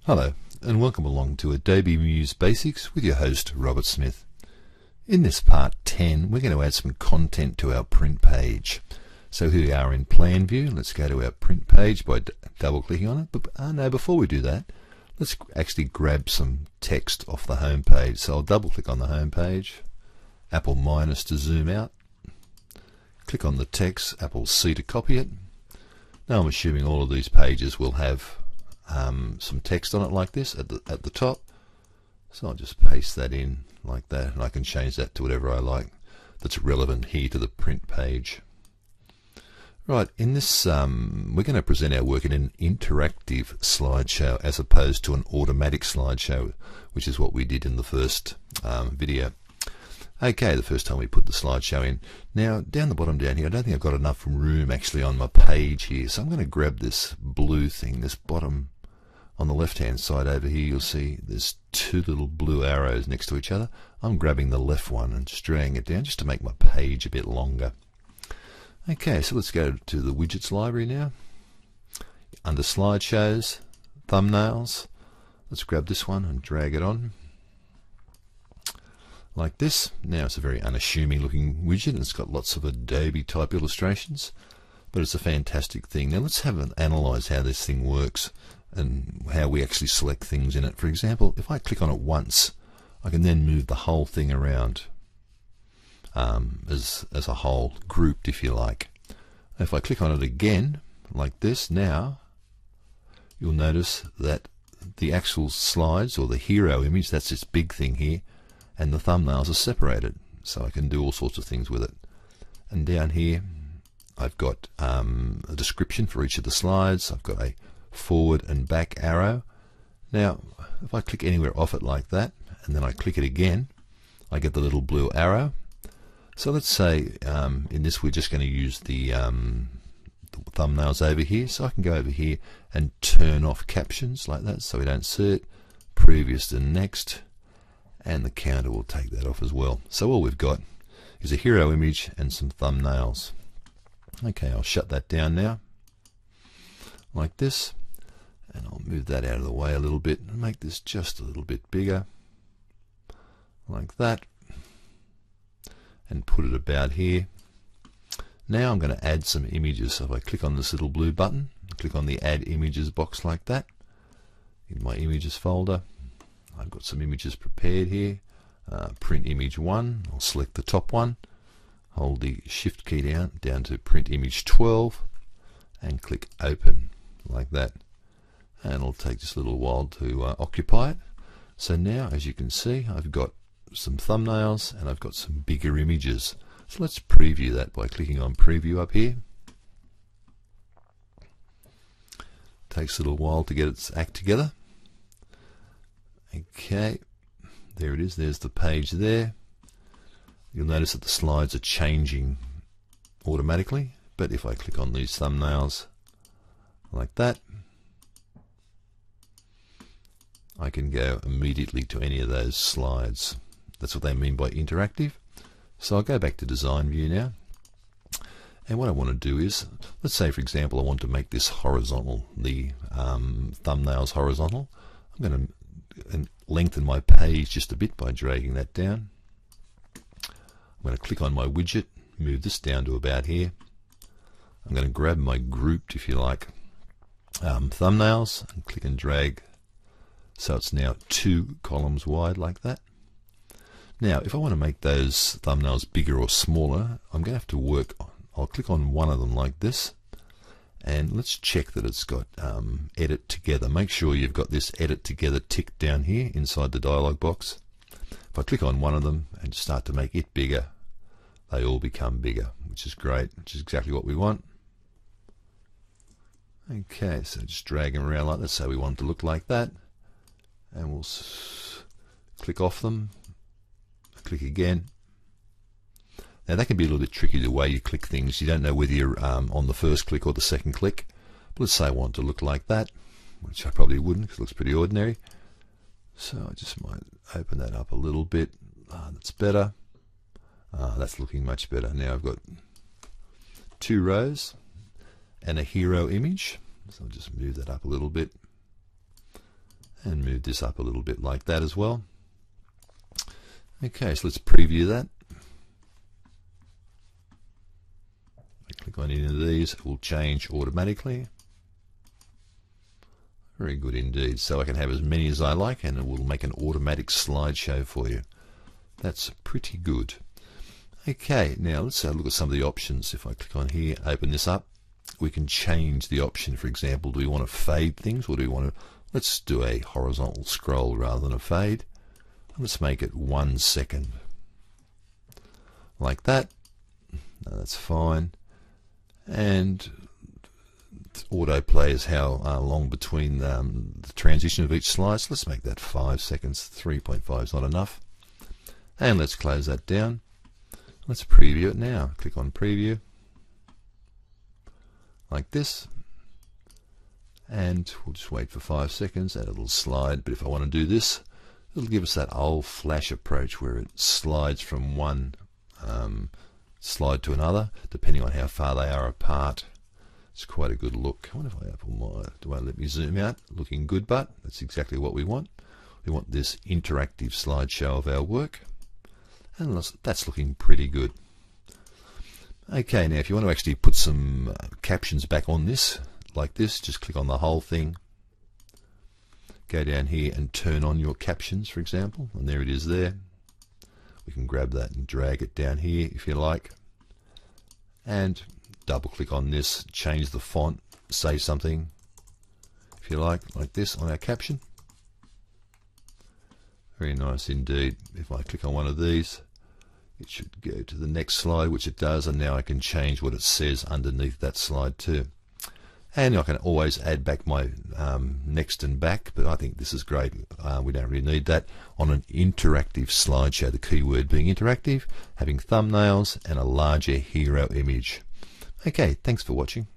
Hello and welcome along to Adobe Muse Basics with your host Robert Smith. In this part 10 we're going to add some content to our print page. So here we are in plan view. Let's go to our print page by double clicking on it. But before we do that, let's actually grab some text off the home page. So I'll double click on the home page, Apple minus to zoom out, click on the text, Apple C to copy it. Now I'm assuming all of these pages will have some text on it like this at the top, so I'll just paste that in like that, and I can change that to whatever I like that's relevant here to the print page. Right, in this we're going to present our work in an interactive slideshow as opposed to an automatic slideshow, which is what we did in the first video. Okay, the first time we put the slideshow in. Now down the bottom down here, I don't think I've got enough room actually on my page here, so I'm going to grab this blue thing, this bottom on the left hand side over here. You'll see there's two little blue arrows next to each other. I'm grabbing the left one and just dragging it down just to make my page a bit longer. Okay, so let's go to the widgets library now. Under slideshows, thumbnails, let's grab this one and drag it on like this. Now it's a very unassuming looking widget. It's got lots of Adobe type illustrations, but it's a fantastic thing. Now let's have an analyze how this thing works and how we actually select things in it. For example, if I click on it once, I can then move the whole thing around as a whole, grouped if you like. If I click on it again like this, now you'll notice that the actual slides, or the hero image, that's this big thing here, and the thumbnails are separated, so I can do all sorts of things with it. And down here I've got a description for each of the slides. I've got a forward and back arrow. Now if I click anywhere off it like that and then I click it again, I get the little blue arrow. So let's say in this we're just going to use the thumbnails over here, so I can go over here and turn off captions like that so we don't see it, previous to next, and the counter will take that off as well. So all we've got is a hero image and some thumbnails. Okay, I'll shut that down now like this, and I'll move that out of the way a little bit and make this just a little bit bigger like that, and put it about here. Now I'm going to add some images. So if I click on this little blue button, click on the add images box like that, in my images folder I've got some images prepared here. Print image 1, I'll select the top one, hold the shift key down to print image 12 and click open like that, and it'll take just a little while to occupy it. So now as you can see, I've got some thumbnails and I've got some bigger images. So let's preview that by clicking on preview up here. Takes a little while to get its act together. Okay, there it is, there's the page there. You'll notice that the slides are changing automatically, but if I click on these thumbnails like that, I can go immediately to any of those slides. That's what they mean by interactive. So I'll go back to design view now, and what I want to do is, let's say for example I want to make this horizontal, the thumbnails horizontal. I'm going to lengthen my page just a bit by dragging that down. I'm going to click on my widget, move this down to about here. I'm going to grab my grouped, if you like, thumbnails and click and drag so it's now 2 columns wide like that. Now if I want to make those thumbnails bigger or smaller, I'm going to have to work on, I'll click on one of them like this, and let's check that it's got edit together. Make sure you've got this edit together ticked down here inside the dialog box. If I click on one of them and start to make it bigger, they all become bigger, which is great, which is exactly what we want. Okay, so just drag them around like that. So we want it to look like that, and we'll click off them, click again. Now that can be a little bit tricky the way you click things. You don't know whether you're on the first click or the second click. But let's say I want to look like that, which I probably wouldn't because it looks pretty ordinary. So I just might open that up a little bit. That's better. That's looking much better. Now I've got 2 rows and a hero image. So I'll just move that up a little bit. and move this up a little bit like that as well. Okay, so let's preview that. Click on any of these, it will change automatically. Very good indeed. So I can have as many as I like, and it will make an automatic slideshow for you. That's pretty good. Okay, now let's look at some of the options. If I click on here, open this up, we can change the option. For example, do we want to fade things, or do we want to, let's do a horizontal scroll rather than a fade. Let's make it 1 second. Like that. No, that's fine. And autoplay is how long between the transition of each slide. So let's make that 5 seconds. 3.5 is not enough. And let's close that down. Let's preview it now. Click on preview. Like this. And we'll just wait for 5 seconds and it'll slide. But if I want to do this, it'll give us that old flash approach where it slides from one slide to another, depending on how far they are apart. It's quite a good look. I wonder if I open my, do I let me zoom out? Looking good, but that's exactly what we want. We want this interactive slideshow of our work, and that's looking pretty good. Okay, now if you want to actually put some captions back on this, like this, just click on the whole thing. Go down here and turn on your captions, for example, and there it is there. We can grab that and drag it down here if you like, and double click on this, change the font, say something if you like this on our caption. Very nice indeed. If I click on one of these, it should go to the next slide, which it does, and now I can change what it says underneath that slide too. And I can always add back my next and back, but I think this is great. We don't really need that on an interactive slideshow, the key word being interactive, having thumbnails and a larger hero image. Okay, thanks for watching.